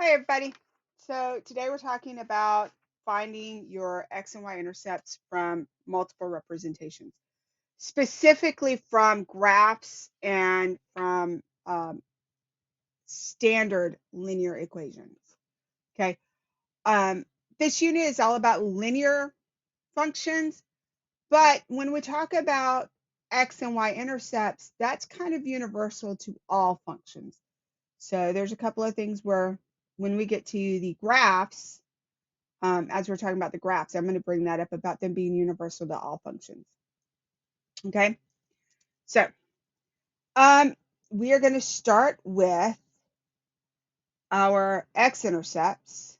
Hi, everybody. So today we're talking about finding your X and Y intercepts from multiple representations, specifically from graphs and from standard linear equations. Okay. Um, this unit is all about linear functions, but when we talk about X and Y intercepts, that's kind of universal to all functions. So there's a couple of things where when we get to the graphs, as we're talking about the graphs, I'm going to bring that up about them being universal to all functions. Okay, so we are going to start with our x-intercepts.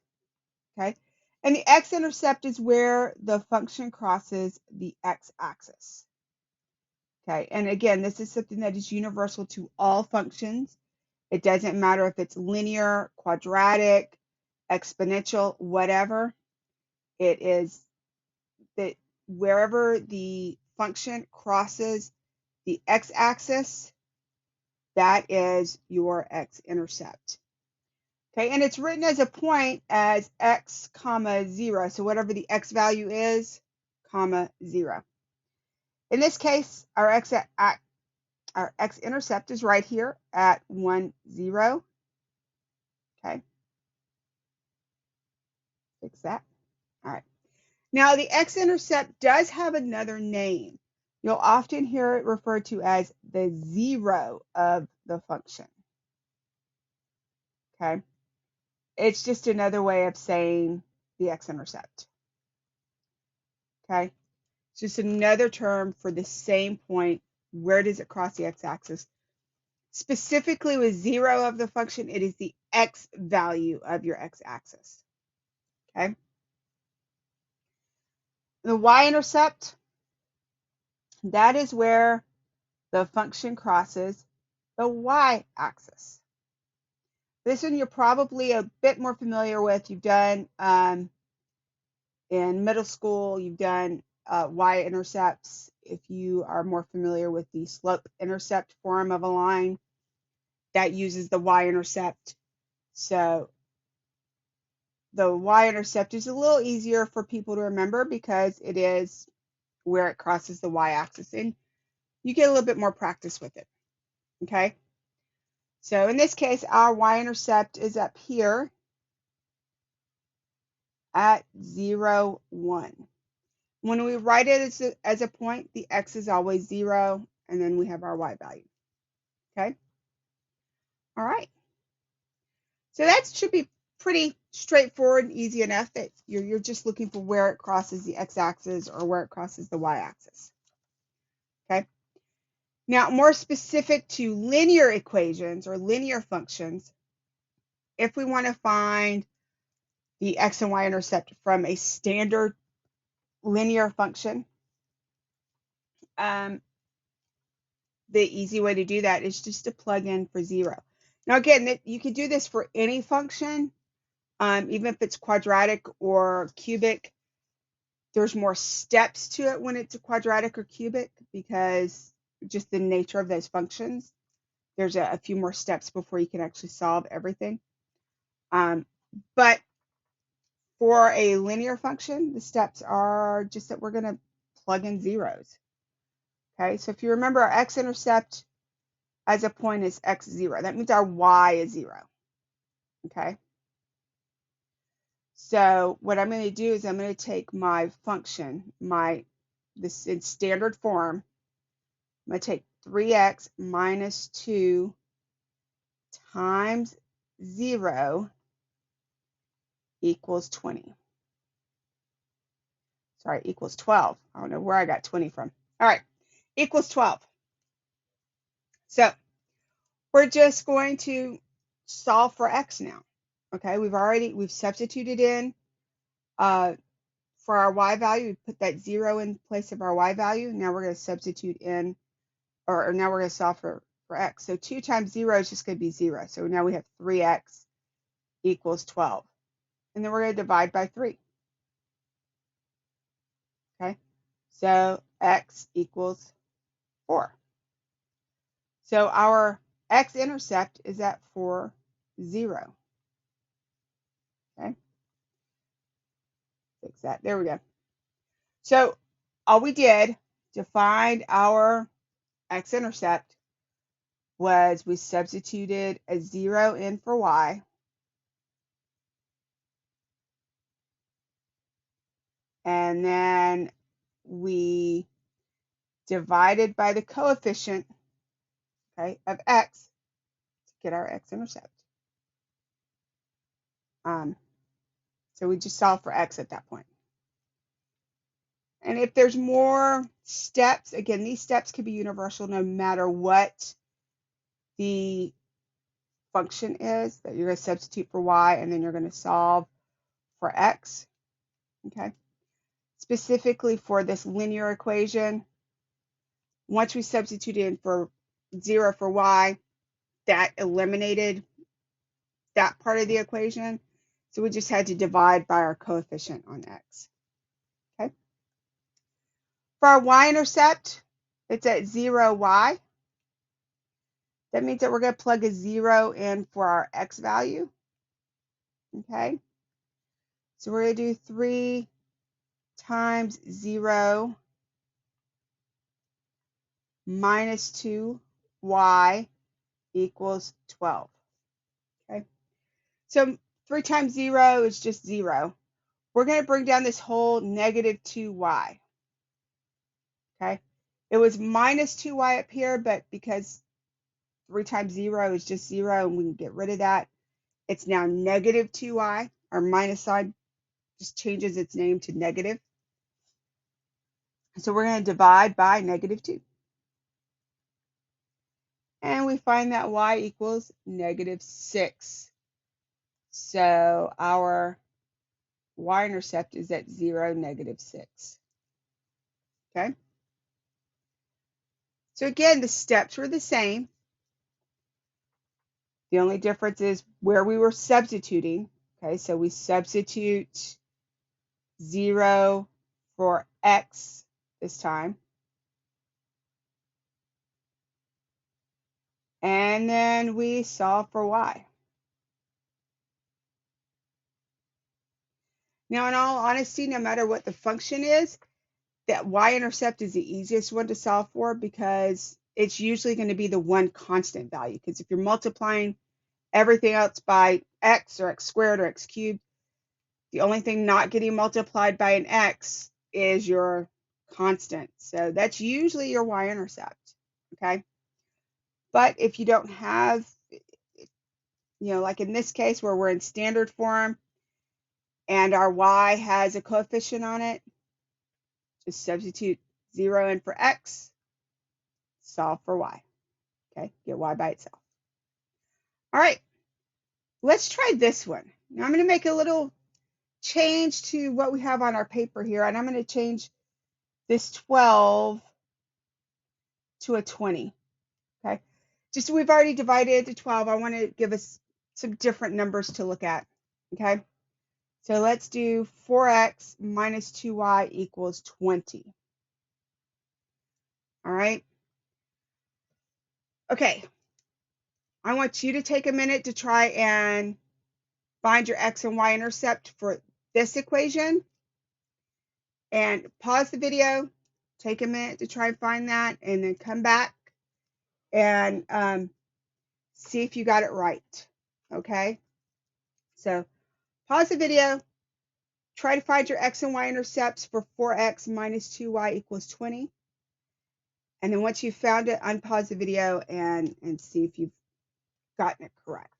Okay, and the x-intercept is where the function crosses the x-axis. Okay, and again, this is something that is universal to all functions. It doesn't matter if it's linear, quadratic, exponential, whatever. It is that wherever the function crosses the x-axis, that is your x-intercept. Okay, and it's written as a point as x comma 0. So whatever the x value is, comma 0. In this case, our x-intercept is right here at 1, 0. Okay, fix that. All right. Now the x-intercept does have another name. You'll often hear it referred to as the zero of the function. Okay, it's just another way of saying the x-intercept. Okay, it's just another term for the same point. Where does it cross the x-axis? Specifically with zero of the function, it is the x value of your x-axis. Okay, the y-intercept, that is where the function crosses the y-axis. This one you're probably a bit more familiar with. You've done in middle school, you've done y-intercepts. If you are more familiar with the slope-intercept form of a line, that uses the y-intercept. So the y-intercept is a little easier for people to remember because it is where it crosses the y-axis, and you get a little bit more practice with it. Okay, so in this case, our y-intercept is up here at 0, 1. When we write it as a point, the x is always 0, and then we have our y value. Okay? All right. So that should be pretty straightforward and easy enough that you're just looking for where it crosses the x-axis or where it crosses the y-axis. Okay? Now, more specific to linear equations or linear functions, if we want to find the x and y-intercept from a standard linear function, the easy way to do that is just to plug in for 0. Now, again, you could do this for any function, even if it's quadratic or cubic. There's more steps to it when it's a quadratic or cubic because just the nature of those functions. There's a few more steps before you can actually solve everything. But for a linear function, the steps are just that we're going to plug in zeros. Okay, so if you remember, our x-intercept as a point is x0. That means our y is 0. Okay, so what I'm going to do is I'm going to take my function, this in standard form. I'm going to take 3x minus 2 times 0 equals 20. Sorry, equals 12. I don't know where I got 20 from. All right, equals 12. So we're just going to solve for x now. Okay, we've substituted in for our y value. We put that 0 in place of our y value. Now we're going to substitute in, or now we're going to solve for x. So 2 times 0 is just going to be 0. So now we have 3x equals 12. And then we're going to divide by 3. Okay, so x equals 4. So our x-intercept is at 4, 0. Okay, fix that. There we go. So all we did to find our x-intercept was we substituted a 0 in for y, and then we divided by the coefficient, okay, of x to get our x-intercept. So we just solve for x at that point. And if there's more steps, again, these steps can be universal no matter what the function is that you're going to substitute for y, and then you're going to solve for x. Okay. Specifically for this linear equation, once we substitute in for 0 for y, that eliminated that part of the equation. So we just had to divide by our coefficient on x. Okay. For our y-intercept, it's at 0y. That means that we're going to plug a 0 in for our x value. Okay. So we're going to do 3 times 0 minus 2y equals 12. Okay. So 3 times 0 is just 0. We're going to bring down this whole negative 2y. Okay. It was minus 2y up here, but because 3 times 0 is just 0 and we can get rid of that, it's now negative 2y. Our minus sign just changes its name to negative. So we're going to divide by negative 2. And we find that y equals negative 6. So our y-intercept is at 0, negative 6. Okay. So again, the steps were the same. The only difference is where we were substituting. Okay, so we substitute 0 for x this time. And then we solve for y. Now, in all honesty, no matter what the function is, that y-intercept is the easiest one to solve for because it's usually going to be the one constant value. Because if you're multiplying everything else by x or x squared or x cubed, the only thing not getting multiplied by an x is your constant. So that's usually your y-intercept, okay? But if you don't have, like in this case where we're in standard form and our y has a coefficient on it, just substitute 0 in for x, solve for y, okay? Get y by itself. All right, let's try this one. Now I'm going to make a little change to what we have on our paper here, and I'm going to change this 12 to a 20, okay? Just we've already divided it to 12. I want to give us some different numbers to look at, okay? So let's do 4x minus 2y equals 20. All right. Okay. I want you to take a minute to try and find your x and y intercept for this equation. And pause the video, take a minute to try and find that, and then come back and see if you got it right. Okay. So pause the video. Try to find your x and y intercepts for 4x minus 2y equals 20. And then once you've found it, unpause the video and see if you've gotten it correct.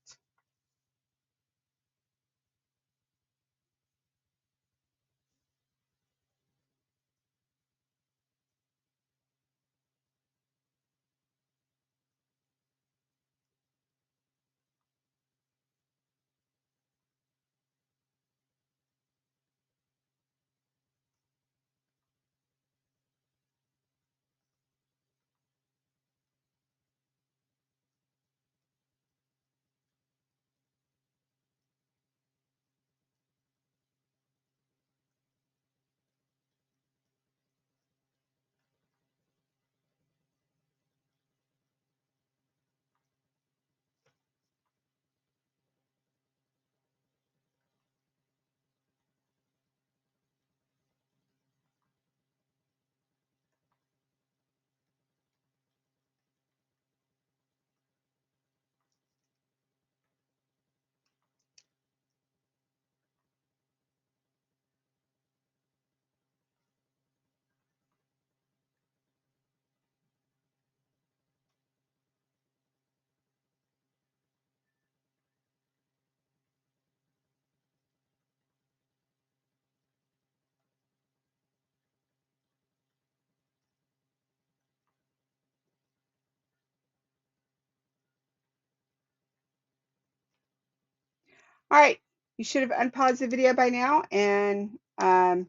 All right, you should have unpaused the video by now, and as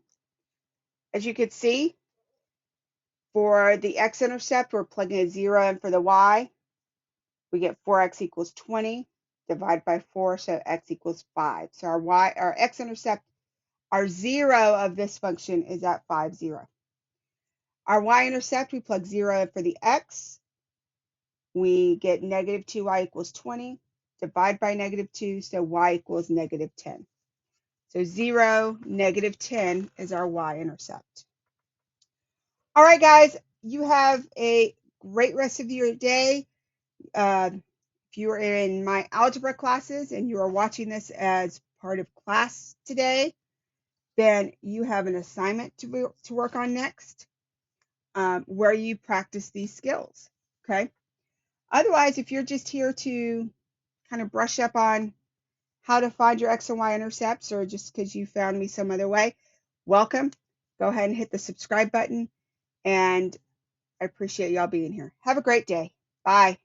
you can see, for the x-intercept, we're plugging a 0 in for the y. We get 4x equals 20, divide by 4, so x equals 5. So our x-intercept, our 0 of this function is at 5, 0. Our y-intercept, we plug 0 in for the x. We get negative 2y equals 20, divide by negative 2, so y equals negative 10. So 0, negative 10 is our y-intercept. All right, guys, you have a great rest of your day. If you are in my algebra classes and you are watching this as part of class today, then you have an assignment to work on next, where you practice these skills, okay? Otherwise, if you're just here to kind of brush up on how to find your x and y intercepts, or just because you found me some other way, welcome. Go ahead and hit the subscribe button, and I appreciate y'all being here. Have a great day. Bye.